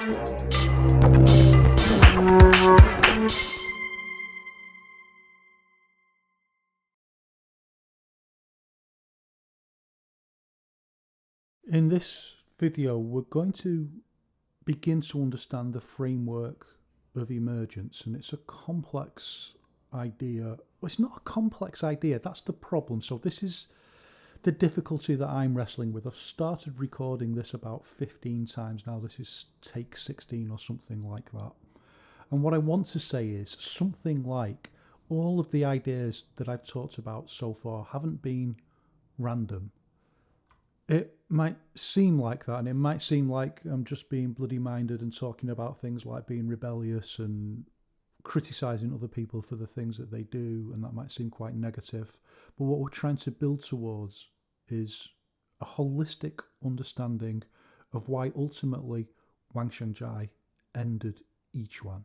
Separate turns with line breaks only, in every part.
In this video, we're going to begin to understand the framework of emergence, and it's a complex idea. Well, it's not a complex idea, that's the problem. So this is the difficulty that I'm wrestling with. I've started recording this about 15 times now. This is take 16 or something like that. And what I want to say is something like all of the ideas that I've talked about so far haven't been random. It might seem like that, and it might seem like I'm just being bloody minded and talking about things like being rebellious and criticising other people for the things that they do, and that might seem quite negative. But what we're trying to build towards is a holistic understanding of why ultimately Wang Xiangzhai ended Yiquan.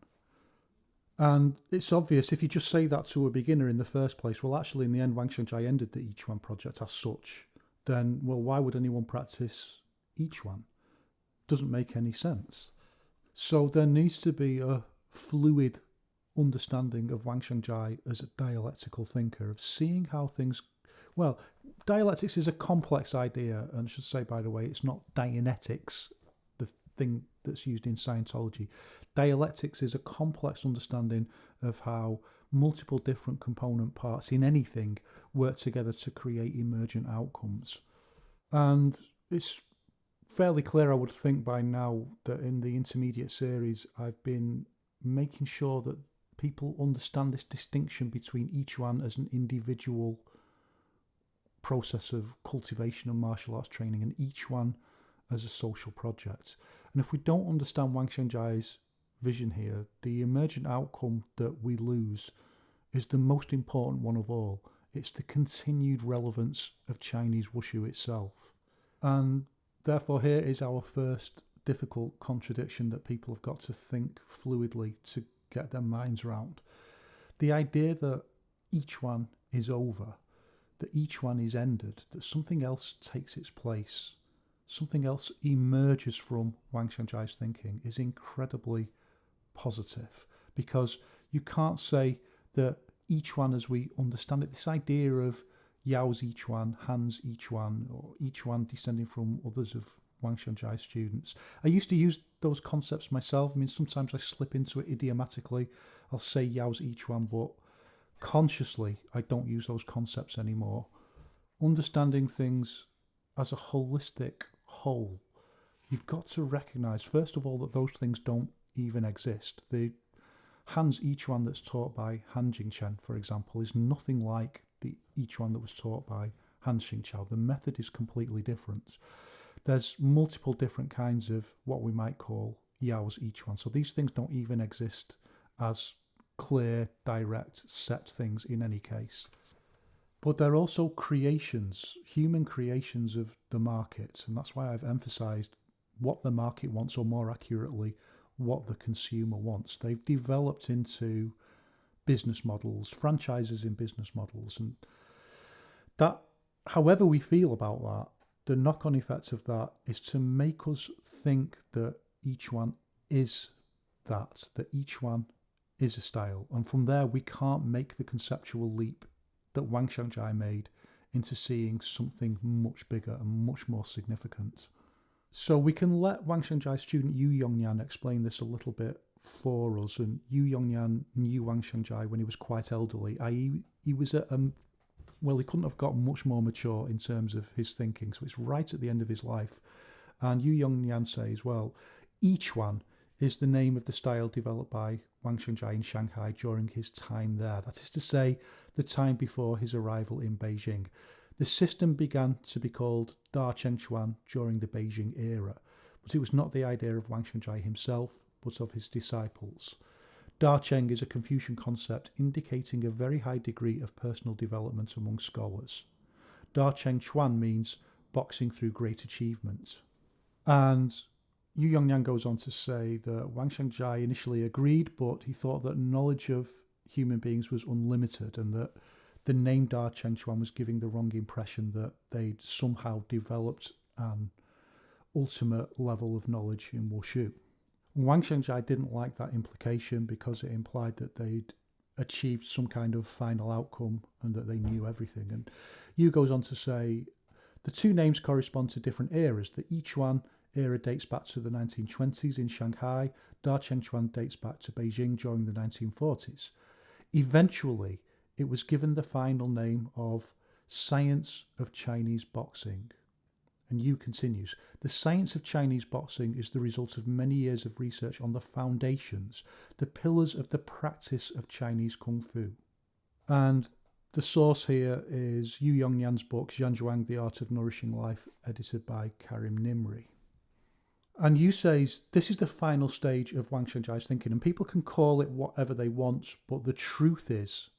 And it's obvious if you just say that to a beginner in the first place, well, actually, in the end, Wang Xiangzhai ended the Yiquan project as such, then, well, why would anyone practice Yiquan? Doesn't make any sense. So there needs to be a fluid understanding of Wang Xiangzhai as a dialectical thinker, of seeing how things... Well, dialectics is a complex idea, and I should say, by the way, it's not Dianetics, the thing that's used in Scientology. Dialectics is a complex understanding of how multiple different component parts in anything work together to create emergent outcomes. And it's fairly clear, I would think by now, that in the intermediate series I've been making sure that people understand this distinction between each one as an individual process of cultivation and martial arts training, and each one as a social project. And if we don't understand Wang Xiangzhai's vision here, the emergent outcome that we lose is the most important one of all. It's the continued relevance of Chinese wushu itself. And therefore here is our first difficult contradiction that people have got to think fluidly to get their minds around. The idea that each one is over, that each one is ended, that something else takes its place, something else emerges from Wang Xiangzhai's thinking, is incredibly positive, because you can't say that each one as we understand it, this idea of Yao's each one, Han's each one, or each one descending from others of Wang Xiangzhai's students. I used to use those concepts myself. I mean, sometimes I slip into it idiomatically. I'll say Yao's each one, but consciously I don't use those concepts anymore. Understanding things as a holistic whole, you've got to recognise, first of all, that those things don't even exist. The Han's each one that's taught by Han Jingchen, for example, is nothing like the each one that was taught by Han Xingqiao. The method is completely different. There's multiple different kinds of what we might call Yao's each one. So these things don't even exist as clear, direct, set things in any case. But they're also creations, human creations of the market. And that's why I've emphasised what the market wants, or more accurately, what the consumer wants. They've developed into business models, franchises in business models. And that, however we feel about that, the knock-on effect of that is to make us think that each one is that each one is a style. And from there, we can't make the conceptual leap that Wang Xiangzhai made into seeing something much bigger and much more significant. So we can let Wang Xiangzhai's student Yu Yongnian explain this a little bit for us. And Yu Yongnian knew Wang Xiangzhai when he was quite elderly, i.e. he was at well, he couldn't have got much more mature in terms of his thinking. So it's right at the end of his life. And Yu Yongnian says, well, each one is the name of the style developed by Wang Xiangzhai in Shanghai during his time there. That is to say, the time before his arrival in Beijing. The system began to be called Da Cheng Chuan during the Beijing era, but it was not the idea of Wang Xiangzhai himself, but of his disciples. Da Cheng is a Confucian concept indicating a very high degree of personal development among scholars. Da Cheng Chuan means boxing through great achievement. And Yu Yongnian goes on to say that Wang Xiangzhai initially agreed, but he thought that knowledge of human beings was unlimited, and that the name Da Cheng Chuan was giving the wrong impression that they'd somehow developed an ultimate level of knowledge in Wushu. Wang Xiangzhai didn't like that implication because it implied that they'd achieved some kind of final outcome and that they knew everything. And Yu goes on to say, the two names correspond to different eras. The Yiquan era dates back to the 1920s in Shanghai. Da Chengchuan dates back to Beijing during the 1940s. Eventually, it was given the final name of Science of Chinese Boxing. And Yu continues, the science of Chinese boxing is the result of many years of research on the foundations, the pillars of the practice of Chinese Kung Fu. And the source here is Yu Yongnian's book, Zhanzhuang, The Art of Nourishing Life, edited by Karim Nimri. And Yu says, this is the final stage of Wang Xiangzhai's thinking, and people can call it whatever they want, but the truth is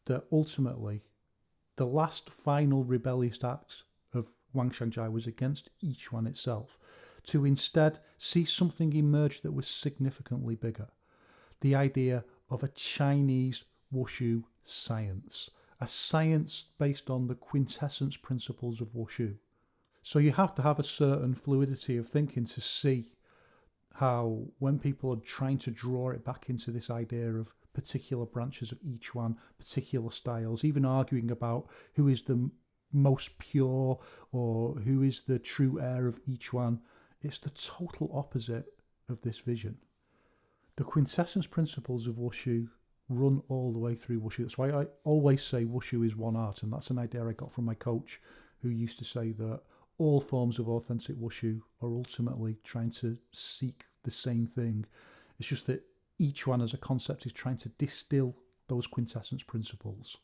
that ultimately, the last final rebellious act of Wang Xiangzhai was against Yiquan itself, to instead see something emerge that was significantly bigger. The idea of a Chinese wushu science, a science based on the quintessence principles of wushu. So you have to have a certain fluidity of thinking to see how, when people are trying to draw it back into this idea of particular branches of each one, particular styles, even arguing about who is the most pure or who is the true heir of each one, it's the total opposite of this vision. The quintessence principles of wushu run all the way through wushu. That's why I always say wushu is one art, and that's an idea I got from my coach, who used to say that all forms of authentic wushu are ultimately trying to seek the same thing. It's just that each one as a concept is trying to distill those quintessence principles.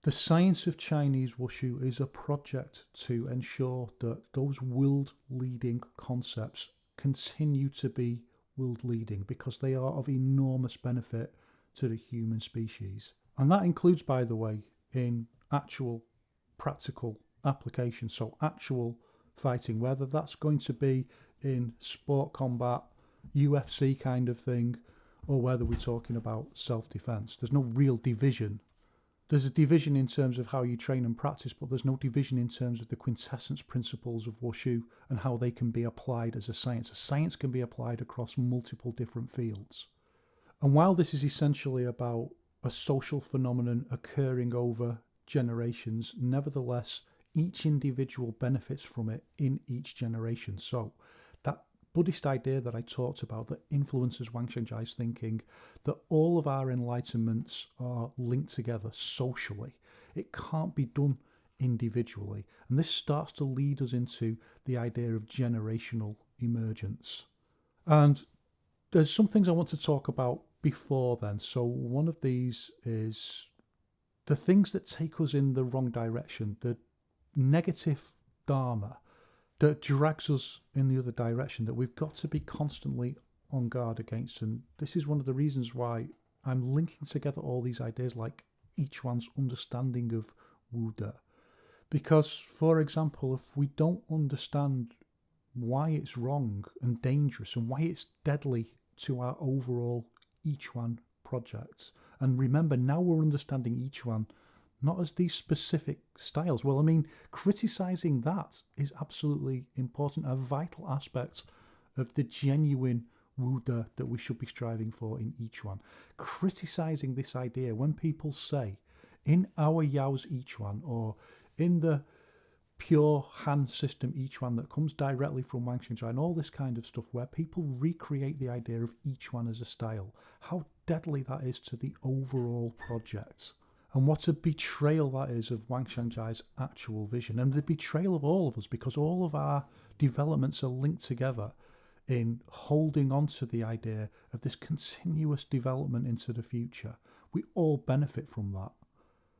The science of Chinese wushu is a project to ensure that those world-leading concepts continue to be world-leading because they are of enormous benefit to the human species. And that includes, by the way, in actual practical application, so actual fighting, whether that's going to be in sport combat, UFC kind of thing, or whether we're talking about self-defense. There's no real division. There's a division in terms of how you train and practice, but there's no division in terms of the quintessence principles of wushu and how they can be applied as a science. A science can be applied across multiple different fields. And while this is essentially about a social phenomenon occurring over generations, nevertheless, each individual benefits from it in each generation. So that Buddhist idea that I talked about that influences Wang Xiangzhai's thinking, that all of our enlightenments are linked together socially. It can't be done individually. And this starts to lead us into the idea of generational emergence. And there's some things I want to talk about before then. So one of these is the things that take us in the wrong direction, the negative dharma that drags us in the other direction, that we've got to be constantly on guard against. And this is one of the reasons why I'm linking together all these ideas, like each one's understanding of Wuda. Because, for example, if we don't understand why it's wrong and dangerous and why it's deadly to our overall each one project, and remember, now we're understanding each one not as these specific styles. Well, I mean, criticising that is absolutely important, a vital aspect of the genuine Wuda that we should be striving for in each one. Criticising this idea when people say, in our Yao's each one, or in the pure Han system each one that comes directly from Wang Xiangzhai, and all this kind of stuff where people recreate the idea of each one as a style, how deadly that is to the overall project. And what a betrayal that is of Wang Xiangzhai's actual vision, and the betrayal of all of us, because all of our developments are linked together in holding on to the idea of this continuous development into the future. We all benefit from that.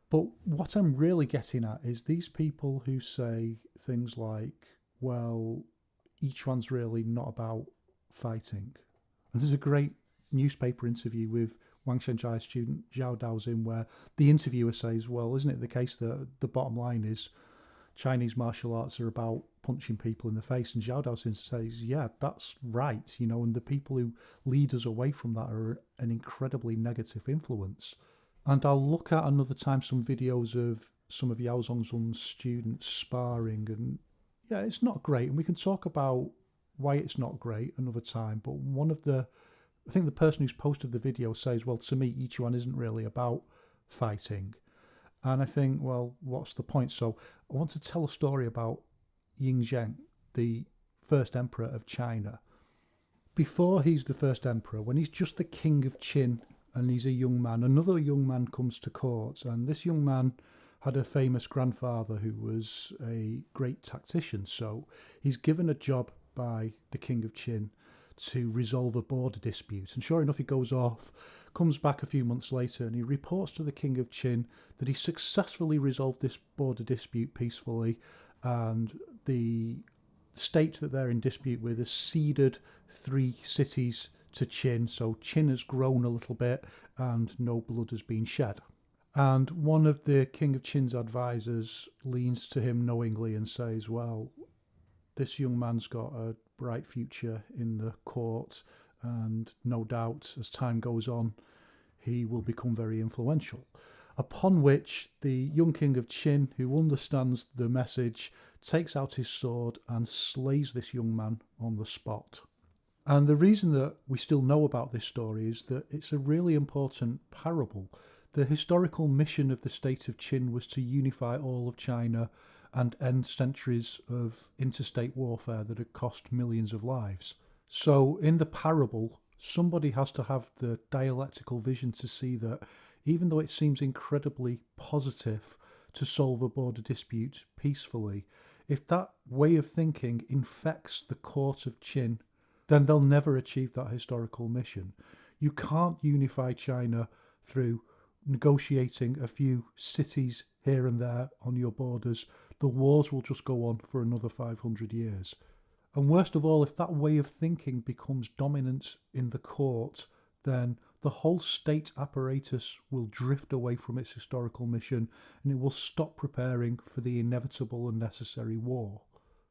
But what I'm really getting at is these people who say things like, well, each one's really not about fighting. And there's a great newspaper interview with Wang Xiangzhai's student Zhao Daoxin where the interviewer says, well, isn't it the case that the bottom line is Chinese martial arts are about punching people in the face? And Zhao Daoxin says, yeah, that's right, you know, and the people who lead us away from that are an incredibly negative influence. And I'll look at another time some videos of some of Yao Zhongzhung's students sparring, and yeah, it's not great. And we can talk about why it's not great another time. But I think the person who's posted the video says, well, to me, Yiquan isn't really about fighting. And I think, well, what's the point? So I want to tell a story about Yingzheng, the first emperor of China. Before he's the first emperor, when he's just the king of Qin and he's a young man, another young man comes to court, and this young man had a famous grandfather who was a great tactician. So he's given a job by the king of Qin to resolve a border dispute. And sure enough, he goes off, comes back a few months later, and he reports to the king of Qin that he successfully resolved this border dispute peacefully, and the state that they're in dispute with has ceded 3 cities to Qin. So Qin has grown a little bit and no blood has been shed. And one of the king of Qin's advisors leans to him knowingly and says, well, this young man's got a bright future in the court, and no doubt as time goes on he will become very influential. Upon which the young king of Qin, who understands the message, takes out his sword and slays this young man on the spot. And the reason that we still know about this story is that it's a really important parable. The historical mission of the state of Qin was to unify all of China and end centuries of interstate warfare that had cost millions of lives. So in the parable, somebody has to have the dialectical vision to see that even though it seems incredibly positive to solve a border dispute peacefully, if that way of thinking infects the court of Qin, then they'll never achieve that historical mission. You can't unify China through negotiating a few cities here and there on your borders. The wars will just go on for another 500 years. And worst of all, if that way of thinking becomes dominant in the court, then the whole state apparatus will drift away from its historical mission and it will stop preparing for the inevitable and necessary war.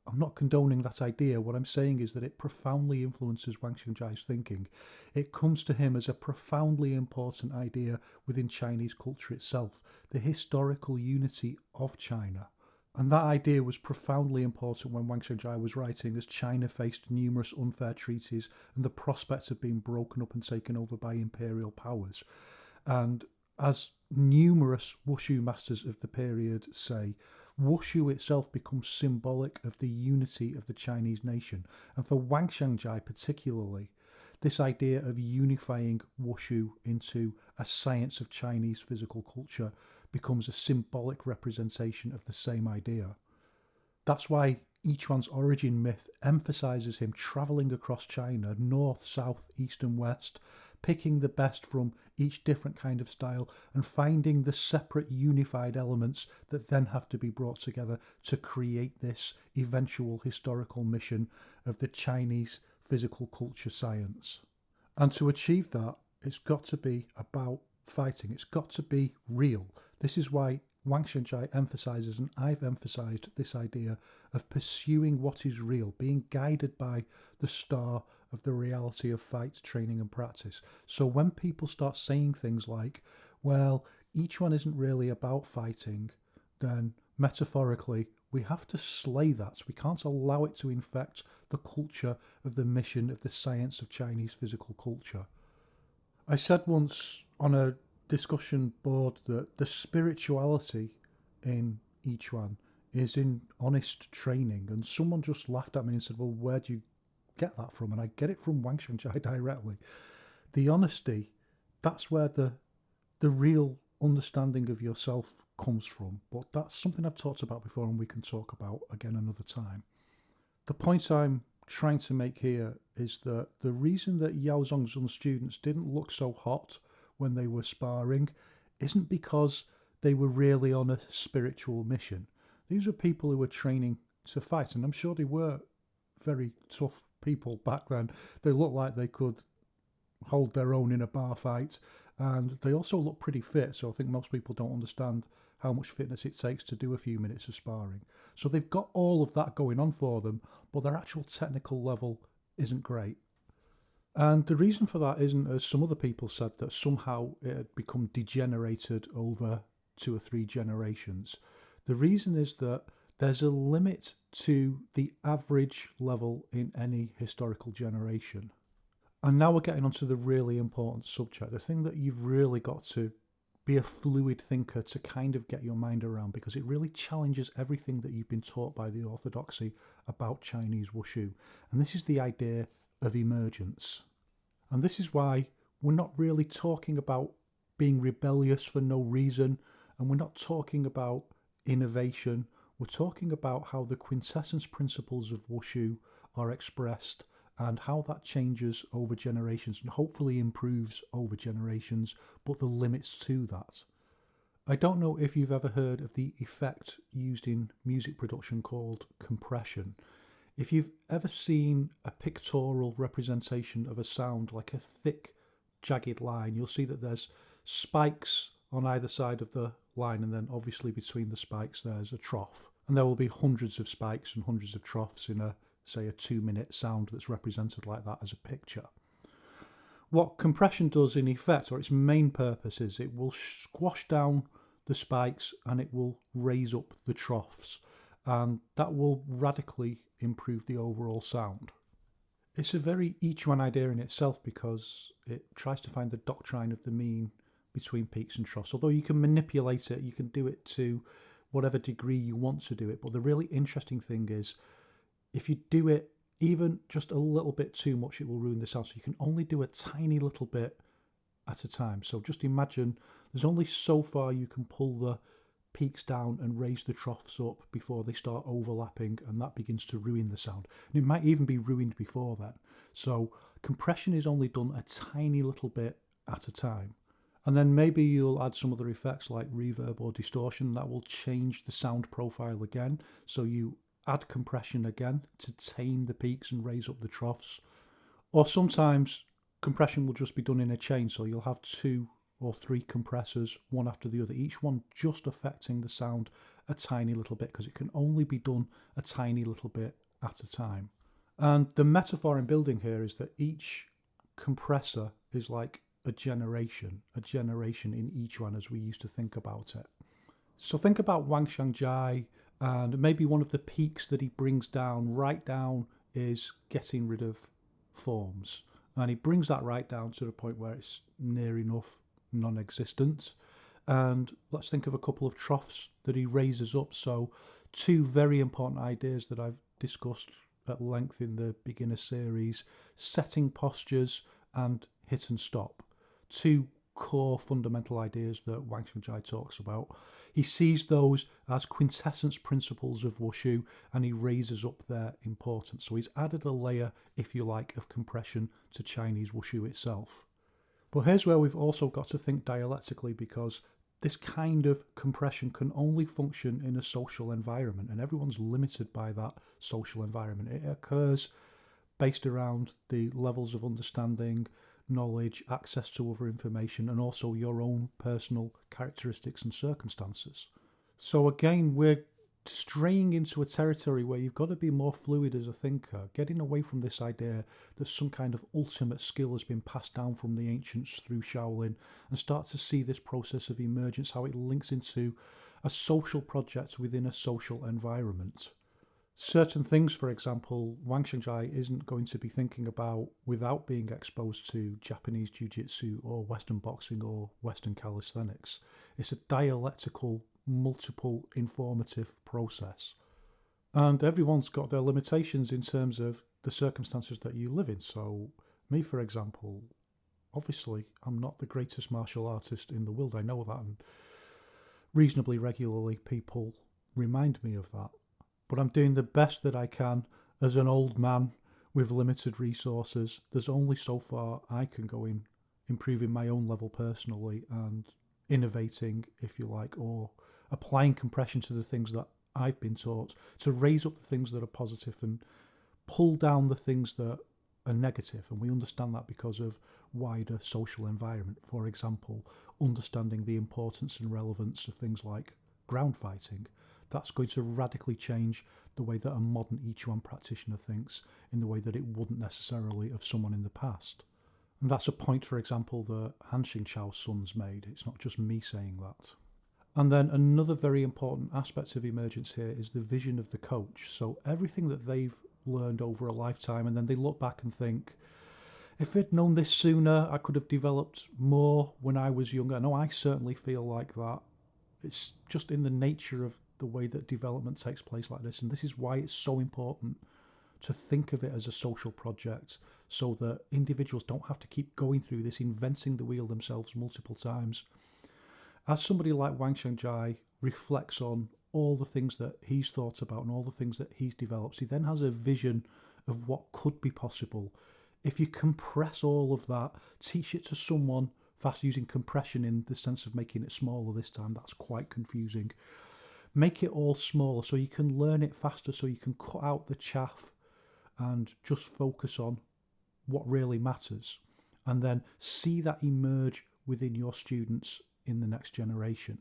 I'm not condoning that idea. What I'm saying is that it profoundly influences Wang Xiangzhai's thinking. It comes to him as a profoundly important idea within Chinese culture itself, the historical unity of China. And that idea was profoundly important when Wang Xiangzhai was writing, as China faced numerous unfair treaties and the prospect of being broken up and taken over by imperial powers. And as numerous wushu masters of the period say, wushu itself becomes symbolic of the unity of the Chinese nation. And for Wang Xiangzhai particularly, this idea of unifying wushu into a science of Chinese physical culture becomes a symbolic representation of the same idea. That's why Yiquan's origin myth emphasises him travelling across China, north, south, east and west, picking the best from each different kind of style and finding the separate unified elements that then have to be brought together to create this eventual historical mission of the Chinese physical culture science. And to achieve that, it's got to be about fighting. It's got to be real. This is why Wang Xiangzhai emphasises, and I've emphasised, this idea of pursuing what is real, being guided by the star of the reality of fight, training and practice. So when people start saying things like, well, each one isn't really about fighting, then metaphorically, we have to slay that. We can't allow it to infect the culture of the mission of the science of Chinese physical culture. I said once on a discussion board that the spirituality in Yiquan is in honest training, and someone just laughed at me and said, well, where do you get that from? And I get it from Wang Xiangzhai directly. The honesty, that's where the real understanding of yourself comes from, but that's something I've talked about before and we can talk about again another time. The point I'm trying to make here is that the reason that Yao Zongzun's students didn't look so hot when they were sparring isn't because they were really on a spiritual mission. These were people who were training to fight, and I'm sure they were very tough people back then. They looked like they could hold their own in a bar fight, and they also look pretty fit, so I think most people don't understand how much fitness it takes to do a few minutes of sparring. So they've got all of that going on for them, but their actual technical level isn't great. And the reason for that isn't, as some other people said, that somehow it had become degenerated over 2 or 3 generations. The reason is that there's a limit to the average level in any historical generation. And now we're getting onto the really important subject, the thing that you've really got to be a fluid thinker to kind of get your mind around, because it really challenges everything that you've been taught by the orthodoxy about Chinese wushu. And this is the idea of emergence. And this is why we're not really talking about being rebellious for no reason, and we're not talking about innovation. We're talking about how the quintessence principles of wushu are expressed and how that changes over generations and hopefully improves over generations, but the limits to that. I don't know if you've ever heard of the effect used in music production called compression. If you've ever seen a pictorial representation of a sound, like a thick, jagged line, you'll see that there's spikes on either side of the line, and then obviously between the spikes there's a trough. And there will be hundreds of spikes and hundreds of troughs in a 2-minute sound that's represented like that as a picture. What compression does in effect, or its main purpose, is it will squash down the spikes and it will raise up the troughs, and that will radically improve the overall sound. It's a very Yiquan idea in itself, because it tries to find the doctrine of the mean between peaks and troughs. Although you can manipulate it, you can do it to whatever degree you want to do it, but the really interesting thing is, if you do it even just a little bit too much, it will ruin the sound. So you can only do a tiny little bit at a time. So just imagine there's only so far you can pull the peaks down and raise the troughs up before they start overlapping, and that begins to ruin the sound. And it might even be ruined before then. So compression is only done a tiny little bit at a time. And then maybe you'll add some other effects like reverb or distortion that will change the sound profile again. So you add compression again to tame the peaks and raise up the troughs. Or sometimes compression will just be done in a chain, so you'll have 2 or 3 compressors, one after the other, each one just affecting the sound a tiny little bit, because it can only be done a tiny little bit at a time. And the metaphor I'm building here is that each compressor is like a generation in each one, as we used to think about it. So think about Wang Xiangzhai, and maybe one of the peaks that he brings down right down is getting rid of forms. And he brings that right down to the point where it's near enough non-existent. And let's think of a couple of troughs that he raises up. So 2 very important ideas that I've discussed at length in the beginner series: setting postures and hit and stop. 2 core fundamental ideas that Wang Xiangzhai talks about. He sees those as quintessence principles of wushu, and he raises up their importance. So he's added a layer, if you like, of compression to Chinese wushu itself. But here's where we've also got to think dialectically, because this kind of compression can only function in a social environment, and everyone's limited by that social environment. It occurs based around the levels of understanding, knowledge, access to other information, and also your own personal characteristics and circumstances. So again, we're straying into a territory where you've got to be more fluid as a thinker, getting away from this idea that some kind of ultimate skill has been passed down from the ancients through Shaolin, and start to see this process of emergence, how it links into a social project within a social environment. Certain things, for example, Wang Xiangzhai isn't going to be thinking about without being exposed to Japanese jiu-jitsu or Western boxing or Western calisthenics. It's a dialectical, multiple, informative process. And everyone's got their limitations in terms of the circumstances that you live in. So me, for example, obviously I'm not the greatest martial artist in the world. I know that, and reasonably regularly people remind me of that. But I'm doing the best that I can as an old man with limited resources. There's only so far I can go in improving my own level personally and innovating, if you like, or applying compression to the things that I've been taught to raise up the things that are positive and pull down the things that are negative. And we understand that because of wider social environment. For example, understanding the importance and relevance of things like ground fighting. That's going to radically change the way that a modern Yiquan practitioner thinks, in the way that it wouldn't necessarily of someone in the past. And that's a point, for example, that Han Xingqiao's sons made. It's not just me saying that. And then another very important aspect of emergence here is the vision of the coach. So everything that they've learned over a lifetime, and then they look back and think, if I'd known this sooner, I could have developed more when I was younger. No, I certainly feel like that. It's just in the nature of the way that development takes place like this. And this is why it's so important to think of it as a social project, so that individuals don't have to keep going through this, inventing the wheel themselves multiple times. As somebody like Wang Xiangzhai reflects on all the things that he's thought about and all the things that he's developed, he then has a vision of what could be possible. If you compress all of that, teach it to someone fast, using compression in the sense of making it smaller this time, that's quite confusing. Make it all smaller so you can learn it faster, so you can cut out the chaff and just focus on what really matters. And then see that emerge within your students in the next generation.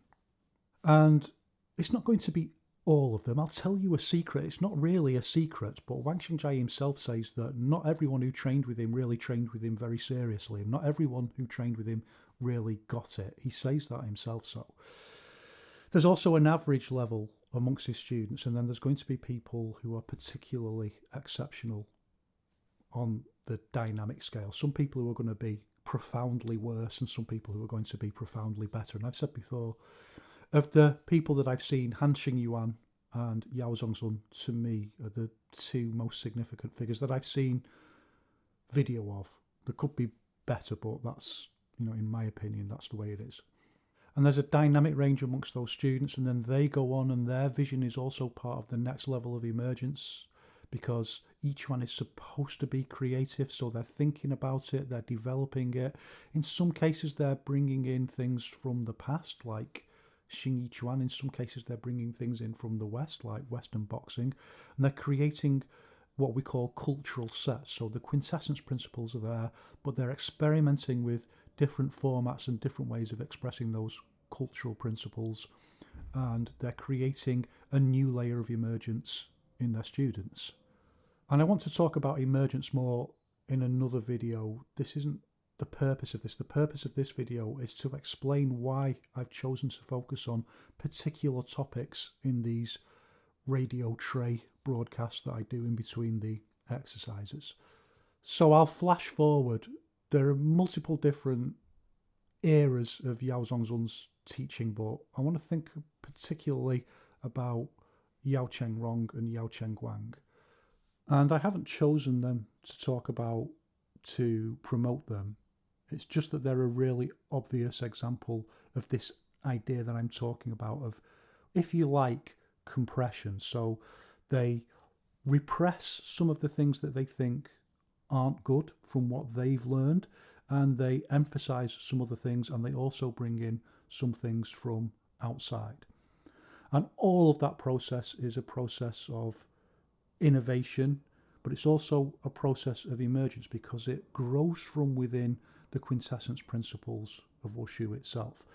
And it's not going to be all of them. I'll tell you a secret. It's not really a secret, but Wang Xiangzhai himself says that not everyone who trained with him really trained with him very seriously, and not everyone who trained with him really got it. He says that himself. So there's also an average level amongst his students, and then there's going to be people who are particularly exceptional on the dynamic scale. Some people who are going to be profoundly worse, and some people who are going to be profoundly better. And I've said before, of the people that I've seen, Han Xingyuan and Yao Zhongzun, to me, are the two most significant figures that I've seen video of. There could be better, but that's, in my opinion, that's the way it is. And there's a dynamic range amongst those students, and then they go on, and their vision is also part of the next level of emergence, because each one is supposed to be creative, so they're thinking about it, they're developing it. In some cases, they're bringing in things from the past, like Xing Yiquan. In some cases, they're bringing things in from the West, like Western boxing, and they're creating what we call cultural sets. So the quintessence principles are there, but they're experimenting with different formats and different ways of expressing those cultural principles, and they're creating a new layer of emergence in their students. And I want to talk about emergence more in another video. This isn't the purpose of this. The purpose of this video is to explain why I've chosen to focus on particular topics in these radio tray broadcasts that I do in between the exercises. So I'll flash forward. There are multiple different eras of Yao Zhongzun's teaching, but I want to think particularly about Yao Chengrong and Yao Chengguang. And I haven't chosen them to talk about to promote them. It's just that they're a really obvious example of this idea that I'm talking about of, if you like, compression. So they repress some of the things that they think aren't good from what they've learned, and they emphasize some other things, and they also bring in some things from outside. And all of that process is a process of innovation, but it's also a process of emergence, because it grows from within the quintessence principles of Wushu itself.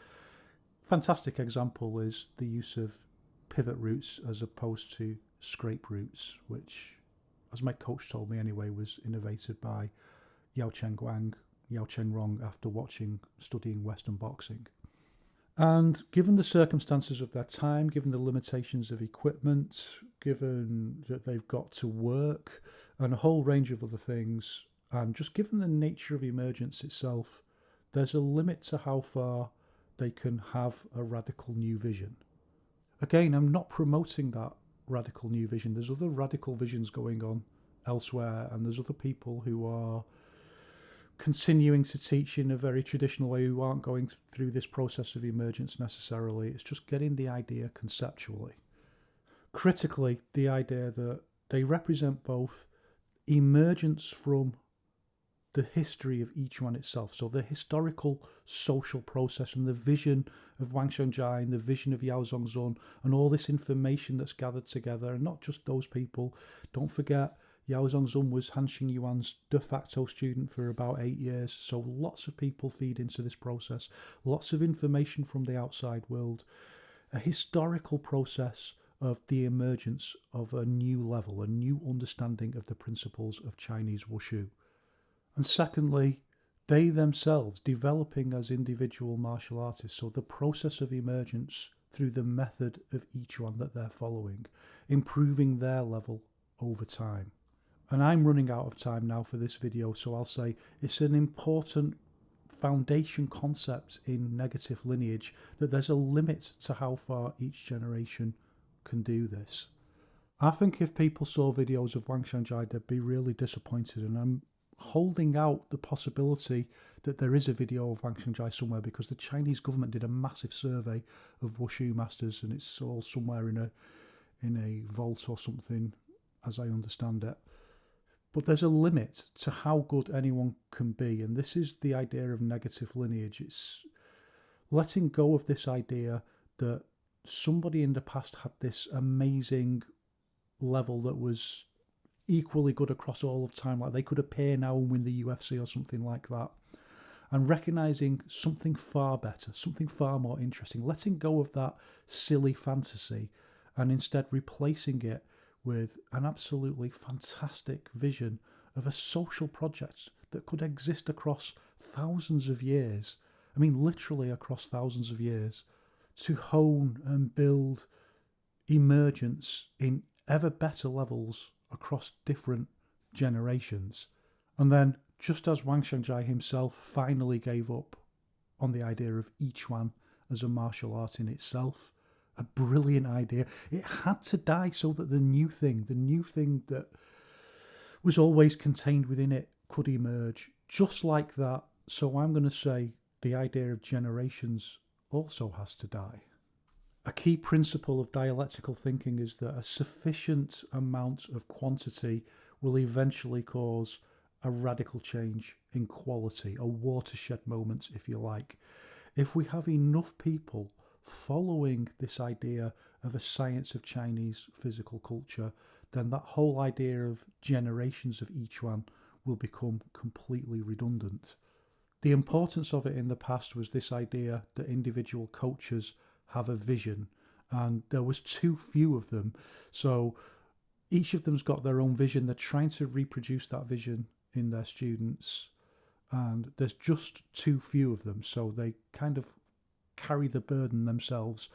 Fantastic example is the use of pivot roots as opposed to scrape roots, which, as my coach told me anyway, was innovated by Yao Chengguang, Yao Chengrong after studying Western boxing. And given the circumstances of their time, given the limitations of equipment, given that they've got to work and a whole range of other things, and just given the nature of emergence itself, there's a limit to how far they can have a radical new vision. Again, I'm not promoting that radical new vision. There's other radical visions going on elsewhere, and there's other people who are continuing to teach in a very traditional way, who aren't going through this process of emergence necessarily. It's just getting the idea conceptually. Critically, the idea that they represent both emergence from the history of each one itself, so the historical social process and the vision of Wang Xiangzhai and the vision of Yao Zhongzun and all this information that's gathered together, and not just those people. Don't forget, Yao Zhongzun was Han Xingyuan's de facto student for about 8 years, so lots of people feed into this process, lots of information from the outside world, a historical process of the emergence of a new level, a new understanding of the principles of Chinese Wushu. And secondly, they themselves developing as individual martial artists, so the process of emergence through the method of Yiquan that they're following, improving their level over time. And I'm running out of time now for this video, so I'll say it's an important foundation concept in negative lineage that there's a limit to how far each generation can do this. I think if people saw videos of Wang Xiangzhai, they'd be really disappointed, and I'm holding out the possibility that there is a video of Wang Xiangzhai somewhere, because the Chinese government did a massive survey of Wushu masters, and it's all somewhere in a vault or something, as I understand it. But there's a limit to how good anyone can be, and this is the idea of negative lineage. It's letting go of this idea that somebody in the past had this amazing level that was equally good across all of time, like they could appear now and win the UFC or something like that, and recognizing something far better, something far more interesting, letting go of that silly fantasy and instead replacing it with an absolutely fantastic vision of a social project that could exist across thousands of years. I mean, literally across thousands of years, to hone and build emergence in ever better levels across different generations. And then, just as Wang Xiangzhai himself finally gave up on the idea of Yiquan as a martial art in itself, a brilliant idea, it had to die so that the new thing that was always contained within it could emerge. Just like that, so I'm going to say the idea of generations also has to die. A key principle of dialectical thinking is that a sufficient amount of quantity will eventually cause a radical change in quality, a watershed moment, if you like. If we have enough people following this idea of a science of Chinese physical culture, then that whole idea of generations of Yiquan will become completely redundant. The importance of it in the past was this idea that individual cultures have a vision, and there was too few of them, so each of them's got their own vision. They're trying to reproduce that vision in their students, and there's just too few of them, so they kind of carry the burden themselves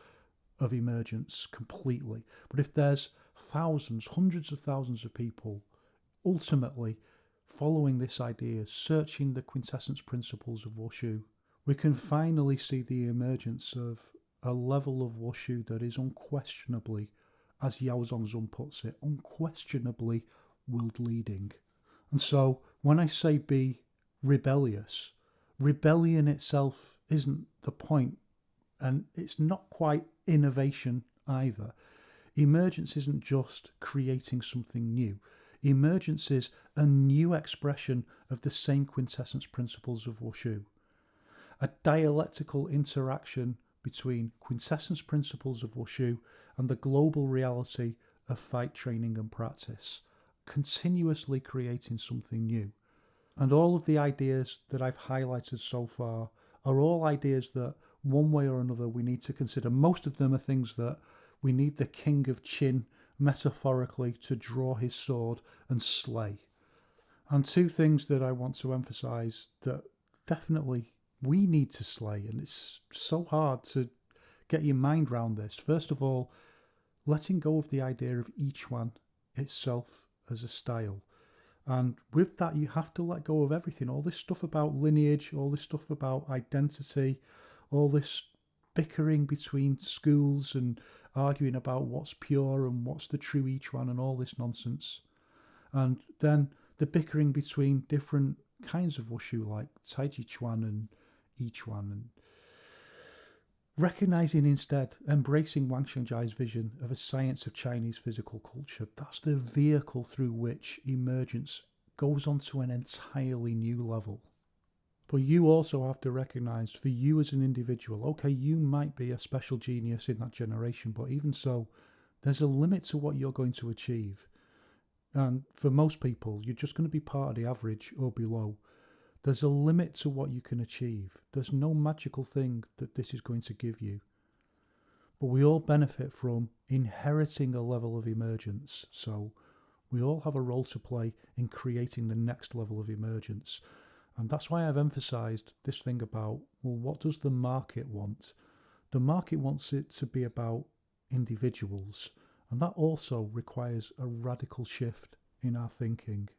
of emergence completely. But if there's thousands, hundreds of thousands of people ultimately following this idea, searching the quintessence principles of Wushu, we can finally see the emergence of a level of Wushu that is unquestionably, as Yao Zongzong puts it, unquestionably world leading. And so when I say be rebellious, rebellion itself isn't the point, and it's not quite innovation either. Emergence isn't just creating something new. Emergence is a new expression of the same quintessence principles of Wushu. A dialectical interaction between quintessence principles of Wushu and the global reality of fight training and practice, continuously creating something new. And all of the ideas that I've highlighted so far are all ideas that one way or another we need to consider. Most of them are things that we need the King of Qin metaphorically to draw his sword and slay. And two things that I want to emphasize that definitely we need to slay, and it's so hard to get your mind around this. First of all, letting go of the idea of Yiquan itself as a style. And with that, you have to let go of everything. All this stuff about lineage, all this stuff about identity, all this bickering between schools and arguing about what's pure and what's the true Yiquan and all this nonsense. And then the bickering between different kinds of Wushu like Taiji Chuan and Yiquan, and recognizing instead, embracing Wang Xiangzhai's vision of a science of Chinese physical culture. That's the vehicle through which emergence goes on to an entirely new level. But you also have to recognize, for you as an individual, okay, you might be a special genius in that generation, but even so, there's a limit to what you're going to achieve. And for most people, you're just going to be part of the average or below. There's a limit to what you can achieve. There's no magical thing that this is going to give you. But we all benefit from inheriting a level of emergence. So we all have a role to play in creating the next level of emergence. And that's why I've emphasized this thing about, well, what does the market want? The market wants it to be about individuals, and that also requires a radical shift in our thinking.